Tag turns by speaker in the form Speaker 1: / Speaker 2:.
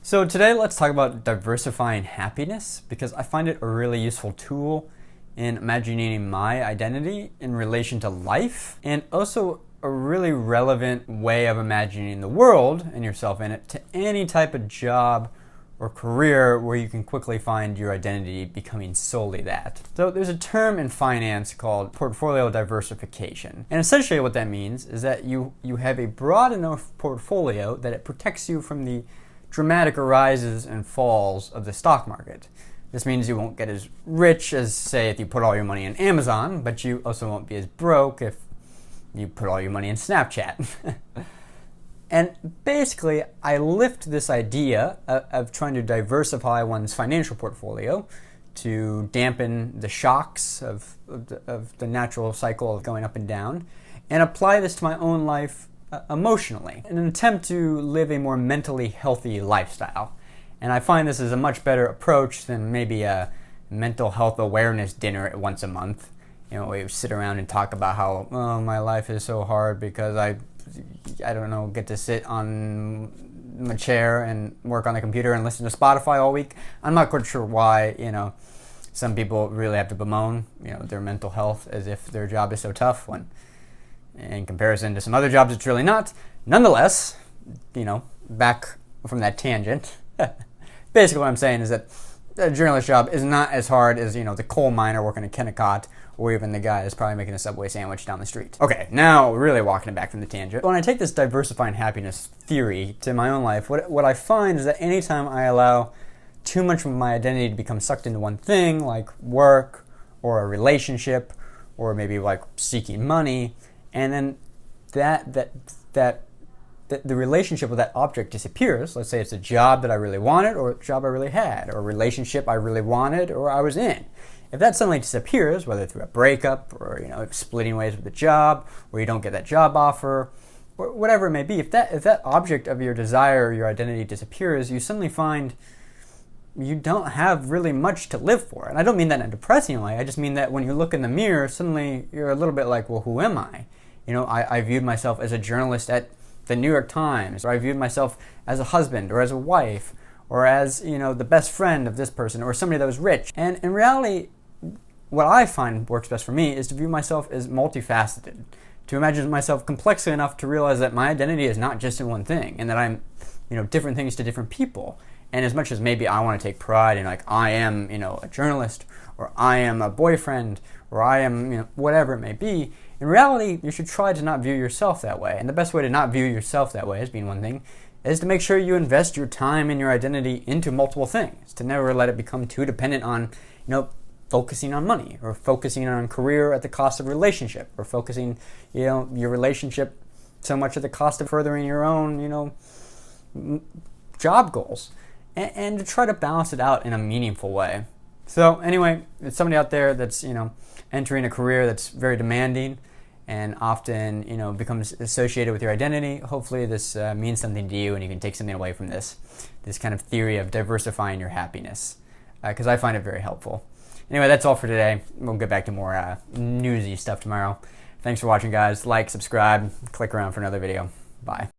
Speaker 1: So today let's talk about diversifying happiness because I find it a really useful tool in imagining my identity in relation to life, and also a really relevant way of imagining the world and yourself in it to any type of job or career where you can quickly find your identity becoming solely that. So there's a term in finance called portfolio diversification. And essentially what that means is that you have a broad enough portfolio that it protects you from the dramatic rises and falls of the stock market. This means you won't get as rich as, say, if you put all your money in Amazon, but you also won't be as broke if you put all your money in Snapchat. And basically, I lift this idea of trying to diversify one's financial portfolio to dampen the shocks of the natural cycle of going up and down, and apply this to my own life emotionally in an attempt to live a more mentally healthy lifestyle. And I find this is a much better approach than maybe a mental health awareness dinner once a month. You know, we sit around and talk about how, oh, my life is so hard because I don't know, get to sit on my chair and work on the computer and listen to Spotify all week. I'm not quite sure why, some people really have to bemoan, their mental health as if their job is so tough when in comparison to some other jobs it's really not. Nonetheless, back from that tangent, basically what I'm saying is that a journalist job is not as hard as, the coal miner working at Kennecott, or even the guy that's probably making a Subway sandwich down the street. Okay, now we're really walking it back from the tangent. When I take this diversifying happiness theory to my own life, what I find is that anytime I allow too much of my identity to become sucked into one thing, like work, or a relationship, or maybe like seeking money, and then the relationship with that object disappears. Let's say it's a job that I really wanted, or a job I really had, or a relationship I really wanted, or I was in. If that suddenly disappears, whether through a breakup, or splitting ways with the job, or you don't get that job offer, or whatever it may be, if that object of your desire or your identity disappears, you suddenly find you don't have really much to live for. And I don't mean that in a depressing way. I just mean that when you look in the mirror, suddenly you're a little bit like, well, who am I? I viewed myself as a journalist at the New York Times, or I viewed myself as a husband, or as a wife, or as, the best friend of this person, or somebody that was rich. And in reality, what I find works best for me is to view myself as multifaceted, to imagine myself complexly enough to realize that my identity is not just in one thing, and that I'm, different things to different people. And as much as maybe I want to take pride in, I am, a journalist, or I am a boyfriend, or I am, whatever it may be, in reality, you should try to not view yourself that way. And the best way to not view yourself that way, as being one thing, is to make sure you invest your time and your identity into multiple things, to never let it become too dependent on, focusing on money, or focusing on career at the cost of relationship, or focusing, your relationship so much at the cost of furthering your own, job goals, and to try to balance it out in a meaningful way. So anyway, it's somebody out there that's, entering a career that's very demanding and often, becomes associated with your identity. Hopefully this means something to you and you can take something away from this kind of theory of diversifying your happiness, because I find it very helpful. Anyway, that's all for today. We'll get back to more newsy stuff tomorrow. Thanks for watching, guys. Like, subscribe, click around for another video. Bye.